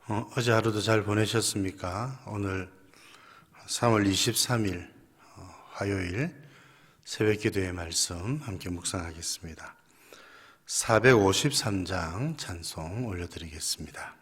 어제 하루도 잘 보내셨습니까? 오늘 3월 23일 화요일 새벽 기도의 말씀 함께 묵상하겠습니다. 453장 찬송 올려드리겠습니다.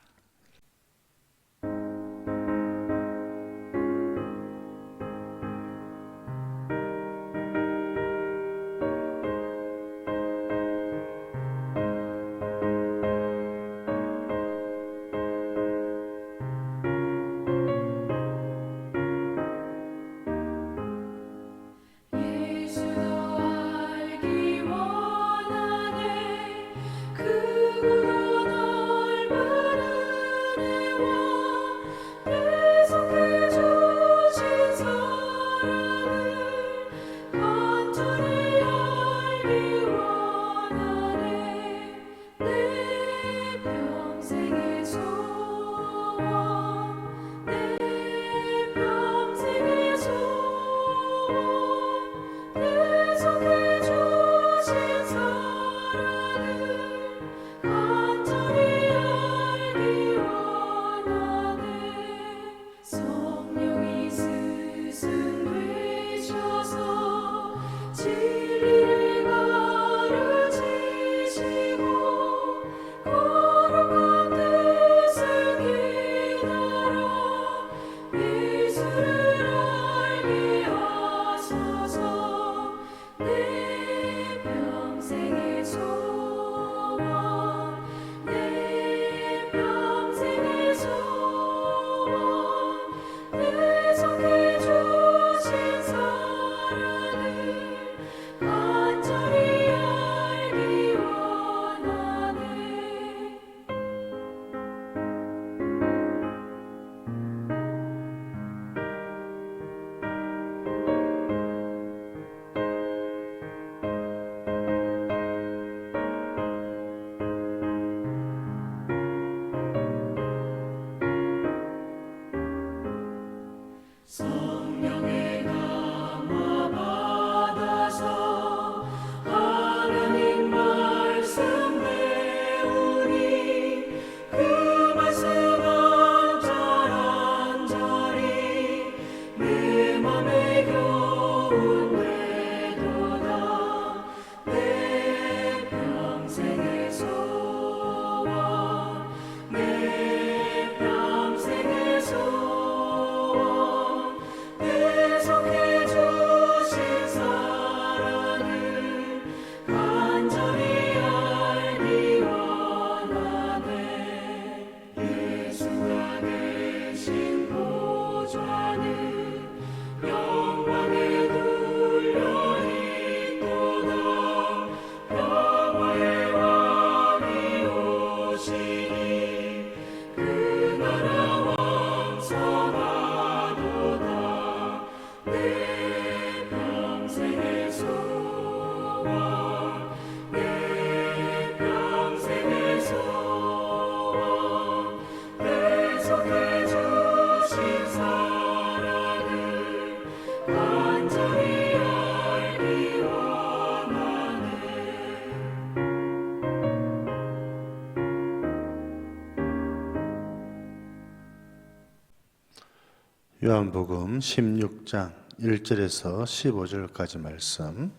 요한복음 16장 1절에서 15절까지 말씀,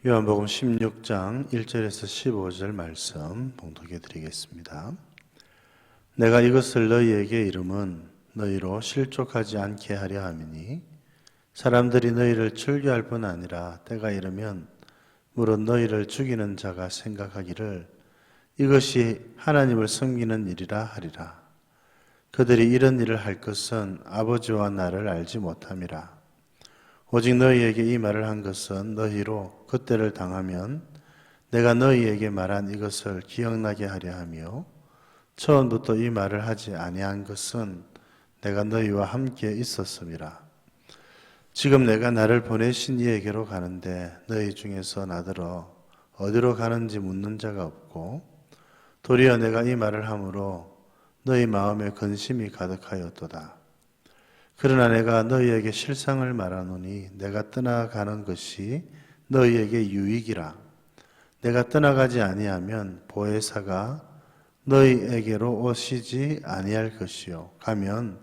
요한복음 16장 1절에서 15절 말씀 봉독해 드리겠습니다. 내가 이것을 너희에게 이름은 너희로 실족하지 않게 하려 함이니 사람들이 너희를 즐겨할 뿐 아니라 때가 이르면 물론 너희를 죽이는 자가 생각하기를 이것이 하나님을 섬기는 일이라 하리라. 그들이 이런 일을 할 것은 아버지와 나를 알지 못함이라. 오직 너희에게 이 말을 한 것은 너희로 그때를 당하면 내가 너희에게 말한 이것을 기억나게 하려 하며 처음부터 이 말을 하지 아니한 것은 내가 너희와 함께 있었음이라. 지금 내가 나를 보내신 이에게로 가는데 너희 중에서 나더러 어디로 가는지 묻는 자가 없고 도리어 내가 이 말을 함으로 너희 마음에 근심이 가득하였도다. 그러나 내가 너희에게 실상을 말하노니 내가 떠나가는 것이 너희에게 유익이라. 내가 떠나가지 아니하면 보혜사가 너희에게로 오시지 아니할 것이요 가면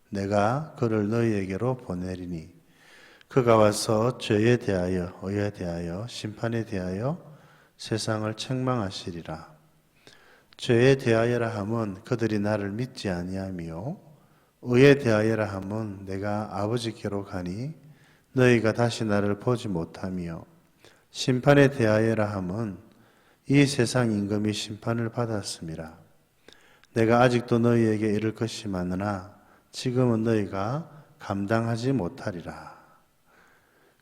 내가 그를 너희에게로 보내리니 그가 와서 죄에 대하여 의에 대하여 심판에 대하여 세상을 책망하시리라. 죄에 대하여라 함은 그들이 나를 믿지 아니하며 의에 대하여라 함은 내가 아버지께로 가니 너희가 다시 나를 보지 못하며 심판에 대하여라 함은 이 세상 임금이 심판을 받았음이라. 내가 아직도 너희에게 이를 것이 많으나 지금은 너희가 감당하지 못하리라.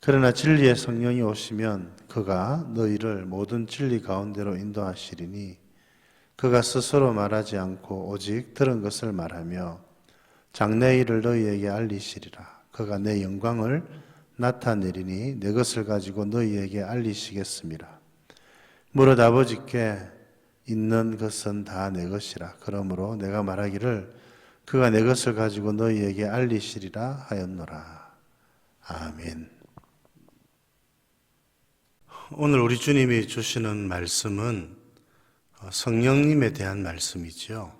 그러나 진리의 성령이 오시면 그가 너희를 모든 진리 가운데로 인도하시리니 그가 스스로 말하지 않고 오직 들은 것을 말하며 장래 일을 너희에게 알리시리라. 그가 내 영광을 나타내리니 내 것을 가지고 너희에게 알리시겠습니다. 무릇 아버지께 있는 것은 다 내 것이라. 그러므로 내가 말하기를 그가 내 것을 가지고 너희에게 알리시리라 하였노라. 아멘. 오늘 우리 주님이 주시는 말씀은 성령님에 대한 말씀이죠.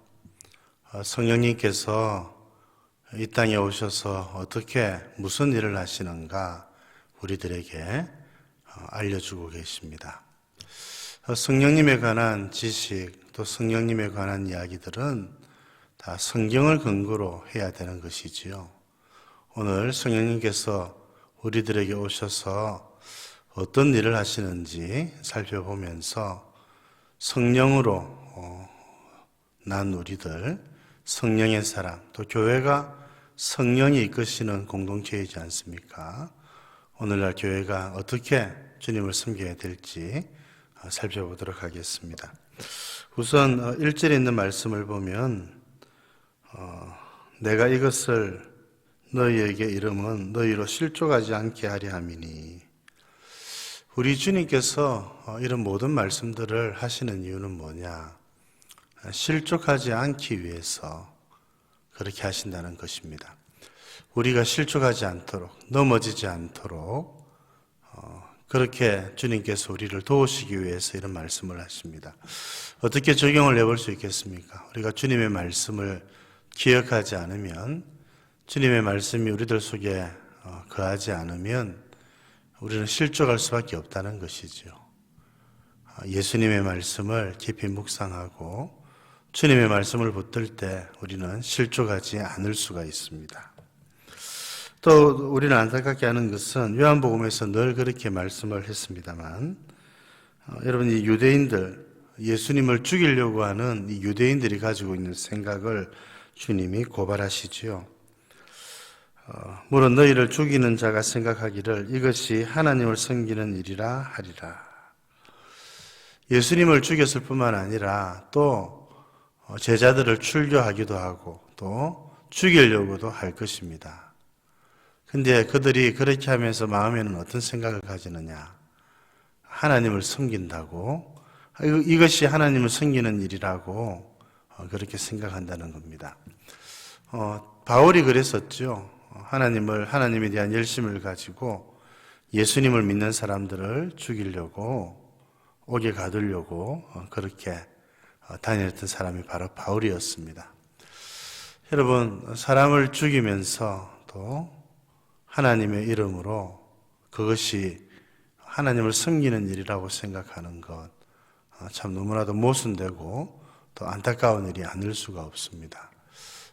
성령님께서 이 땅에 오셔서 어떻게 무슨 일을 하시는가 우리들에게 알려주고 계십니다. 성령님에 관한 지식 또 성령님에 관한 이야기들은 다 성경을 근거로 해야 되는 것이지요. 오늘 성령님께서 우리들에게 오셔서 어떤 일을 하시는지 살펴보면서 성령으로 난 우리들, 성령의 사람, 또 교회가 성령이 이끄시는 공동체이지 않습니까? 오늘날 교회가 어떻게 주님을 섬겨야 될지 살펴보도록 하겠습니다. 우선 1절에 있는 말씀을 보면 내가 이것을 너희에게 이름은 너희로 실족하지 않게 하려 함이니 우리 주님께서 이런 모든 말씀들을 하시는 이유는 뭐냐? 실족하지 않기 위해서 그렇게 하신다는 것입니다. 우리가 실족하지 않도록, 넘어지지 않도록 그렇게 주님께서 우리를 도우시기 위해서 이런 말씀을 하십니다. 어떻게 적용을 해볼 수 있겠습니까? 우리가 주님의 말씀을 기억하지 않으면, 주님의 말씀이 우리들 속에 거하지 않으면 우리는 실족할 수밖에 없다는 것이죠. 예수님의 말씀을 깊이 묵상하고 주님의 말씀을 붙들 때 우리는 실족하지 않을 수가 있습니다. 또 우리는 안타깝게 하는 것은 요한복음에서 늘 그렇게 말씀을 했습니다만 여러분 이 유대인들, 예수님을 죽이려고 하는 이 유대인들이 가지고 있는 생각을 주님이 고발하시지요. 물론 너희를 죽이는 자가 생각하기를 이것이 하나님을 섬기는 일이라 하리라. 예수님을 죽였을 뿐만 아니라 또 제자들을 출교하기도 하고 또 죽이려고도 할 것입니다. 근데 그들이 그렇게 하면서 마음에는 어떤 생각을 가지느냐? 하나님을 섬긴다고, 이것이 하나님을 섬기는 일이라고 그렇게 생각한다는 겁니다. 바울이 그랬었죠. 하나님에 대한 열심을 가지고 예수님을 믿는 사람들을 죽이려고, 옥에 가두려고 그렇게 다녔던 사람이 바로 바울이었습니다. 여러분, 사람을 죽이면서 또 하나님의 이름으로 그것이 하나님을 섬기는 일이라고 생각하는 것, 참 너무나도 모순되고 또 안타까운 일이 아닐 수가 없습니다.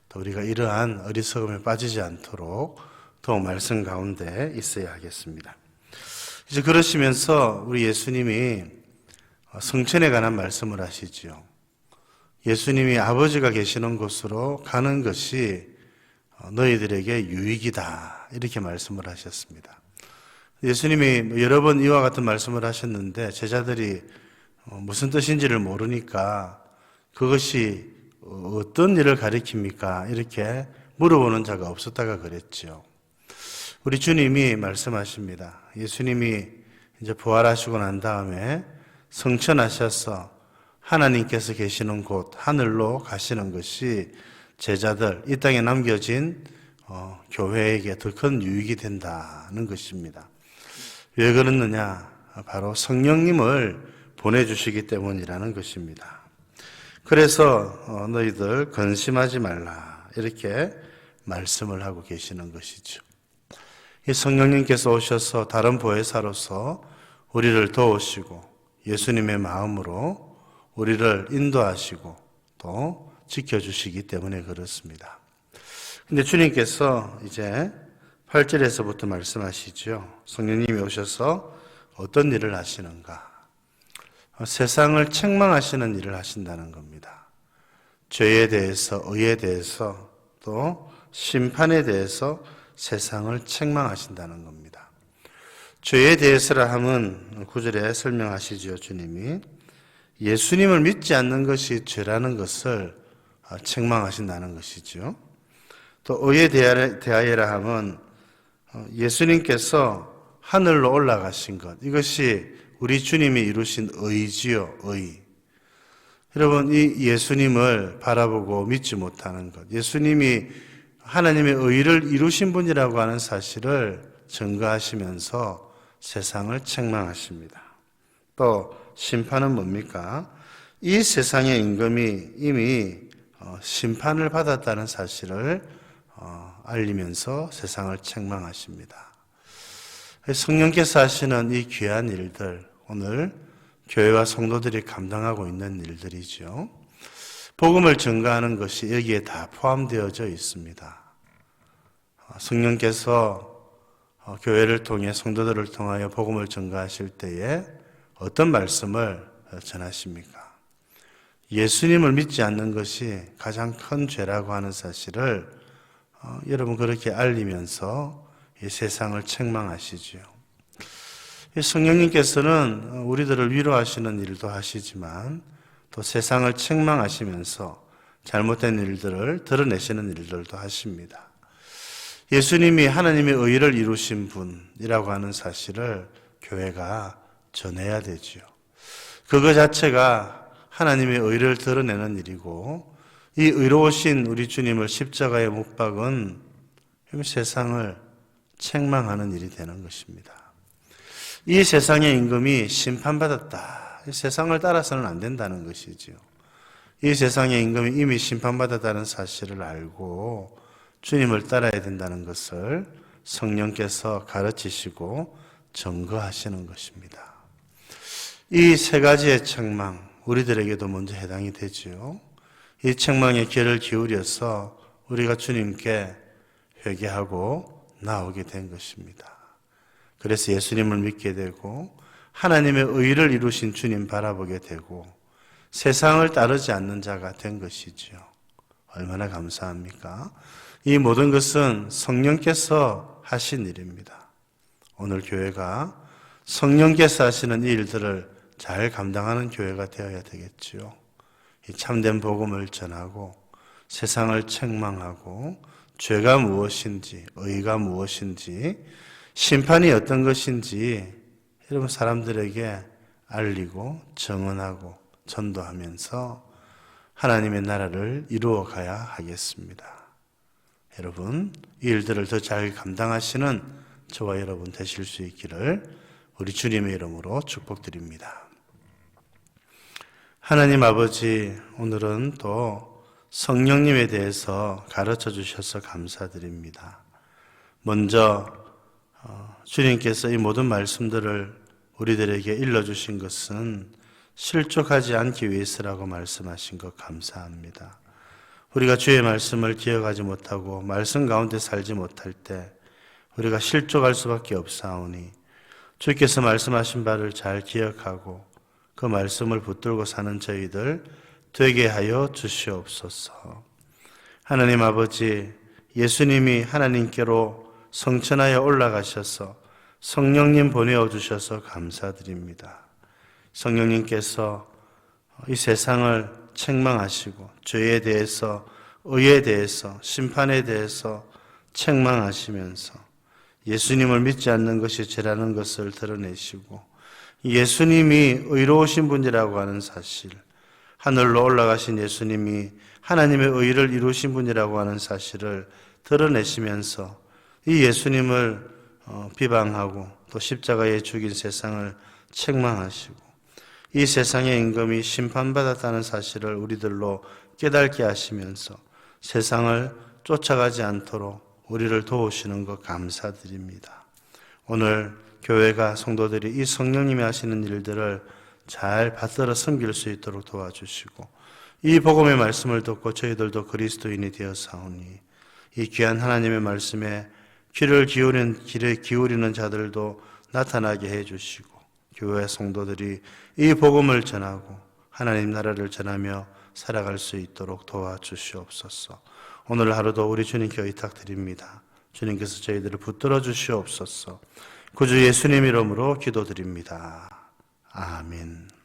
또 우리가 이러한 어리석음에 빠지지 않도록 더욱 말씀 가운데 있어야 하겠습니다. 이제 그러시면서 우리 예수님이 성천에 관한 말씀을 하시지요. 예수님이 아버지가 계시는 곳으로 가는 것이 너희들에게 유익이다 이렇게 말씀을 하셨습니다. 예수님이 여러 번 이와 같은 말씀을 하셨는데 제자들이 무슨 뜻인지를 모르니까 그것이 어떤 일을 가리킵니까? 이렇게 물어보는 자가 없었다가 그랬죠. 우리 주님이 말씀하십니다. 예수님이 이제 부활하시고 난 다음에 성천하셔서 하나님께서 계시는 곳 하늘로 가시는 것이 제자들, 이 땅에 남겨진 교회에게 더 큰 유익이 된다는 것입니다. 왜 그렇느냐? 바로 성령님을 보내주시기 때문이라는 것입니다. 그래서 너희들 근심하지 말라 이렇게 말씀을 하고 계시는 것이죠. 이 성령님께서 오셔서 다른 보혜사로서 우리를 도우시고 예수님의 마음으로 우리를 인도하시고 또 지켜주시기 때문에 그렇습니다. 근데 주님께서 이제 8절에서부터 말씀하시죠. 성령님이 오셔서 어떤 일을 하시는가? 세상을 책망하시는 일을 하신다는 겁니다. 죄에 대해서, 의에 대해서, 또 심판에 대해서 세상을 책망하신다는 겁니다. 죄에 대해서라 함은 9절에 설명하시죠. 주님이 예수님을 믿지 않는 것이 죄라는 것을 책망하신다는 것이죠. 또 의에 대하여라 함은 예수님께서 하늘로 올라가신 것, 이것이 우리 주님이 이루신 의지요, 의. 여러분, 이 예수님을 바라보고 믿지 못하는 것, 예수님이 하나님의 의를 이루신 분이라고 하는 사실을 증거하시면서 세상을 책망하십니다. 또 심판은 뭡니까? 이 세상의 임금이 이미 심판을 받았다는 사실을 알리면서 세상을 책망하십니다. 성령께서 하시는 이 귀한 일들, 오늘 교회와 성도들이 감당하고 있는 일들이죠. 복음을 증거하는 것이 여기에 다 포함되어져 있습니다. 성령께서 교회를 통해 성도들을 통하여 복음을 증거하실 때에 어떤 말씀을 전하십니까? 예수님을 믿지 않는 것이 가장 큰 죄라고 하는 사실을 여러분 그렇게 알리면서 이 세상을 책망하시지요. 성령님께서는 우리들을 위로하시는 일도 하시지만 또 세상을 책망하시면서 잘못된 일들을 드러내시는 일들도 하십니다. 예수님이 하나님의 의를 이루신 분이라고 하는 사실을 교회가 전해야 되지요. 그거 자체가 하나님의 의를 드러내는 일이고 이 의로우신 우리 주님을 십자가에 못 박은 세상을 책망하는 일이 되는 것입니다. 이 세상의 임금이 심판받았다. 이 세상을 따라서는 안 된다는 것이지요. 이 세상의 임금이 이미 심판받았다는 사실을 알고 주님을 따라야 된다는 것을 성령께서 가르치시고 증거하시는 것입니다. 이 세 가지의 책망, 우리들에게도 먼저 해당이 되지요. 이 책망에 귀를 기울여서 우리가 주님께 회개하고 나오게 된 것입니다. 그래서 예수님을 믿게 되고 하나님의 의를 이루신 주님 바라보게 되고 세상을 따르지 않는 자가 된 것이지요. 얼마나 감사합니까? 이 모든 것은 성령께서 하신 일입니다. 오늘 교회가 성령께서 하시는 이 일들을 잘 감당하는 교회가 되어야 되겠지요. 이 참된 복음을 전하고 세상을 책망하고 죄가 무엇인지, 의가 무엇인지, 심판이 어떤 것인지 여러분 사람들에게 알리고 정언하고 전도하면서 하나님의 나라를 이루어 가야 하겠습니다. 여러분, 이 일들을 더 잘 감당하시는 저와 여러분 되실 수 있기를 우리 주님의 이름으로 축복드립니다. 하나님 아버지, 오늘은 또 성령님에 대해서 가르쳐 주셔서 감사드립니다. 먼저 주님께서 이 모든 말씀들을 우리들에게 일러주신 것은 실족하지 않기 위해서라고 말씀하신 것 감사합니다. 우리가 주의 말씀을 기억하지 못하고 말씀 가운데 살지 못할 때 우리가 실족할 수밖에 없사오니 주께서 말씀하신 바를 잘 기억하고 그 말씀을 붙들고 사는 저희들 되게 하여 주시옵소서. 하나님 아버지, 예수님이 하나님께로 성천하여 올라가셔서 성령님 보내어 주셔서 감사드립니다. 성령님께서 이 세상을 책망하시고 죄에 대해서, 의에 대해서, 심판에 대해서 책망하시면서 예수님을 믿지 않는 것이 죄라는 것을 드러내시고 예수님이 의로우신 분이라고 하는 사실, 하늘로 올라가신 예수님이 하나님의 의를 이루신 분이라고 하는 사실을 드러내시면서 이 예수님을 비방하고 또 십자가에 죽인 세상을 책망하시고 이 세상의 임금이 심판받았다는 사실을 우리들로 깨닫게 하시면서 세상을 쫓아가지 않도록 우리를 도우시는 것 감사드립니다. 오늘 교회가 성도들이 이 성령님이 하시는 일들을 잘 받들어 섬길 수 있도록 도와주시고 이 복음의 말씀을 듣고 저희들도 그리스도인이 되어사오니 이 귀한 하나님의 말씀에 귀를 기울이는 자들도 나타나게 해주시고 교회 성도들이 이 복음을 전하고 하나님 나라를 전하며 살아갈 수 있도록 도와주시옵소서. 오늘 하루도 우리 주님께 의탁드립니다. 주님께서 저희들을 붙들어 주시옵소서. 구주 예수님 이름으로 기도드립니다. 아멘.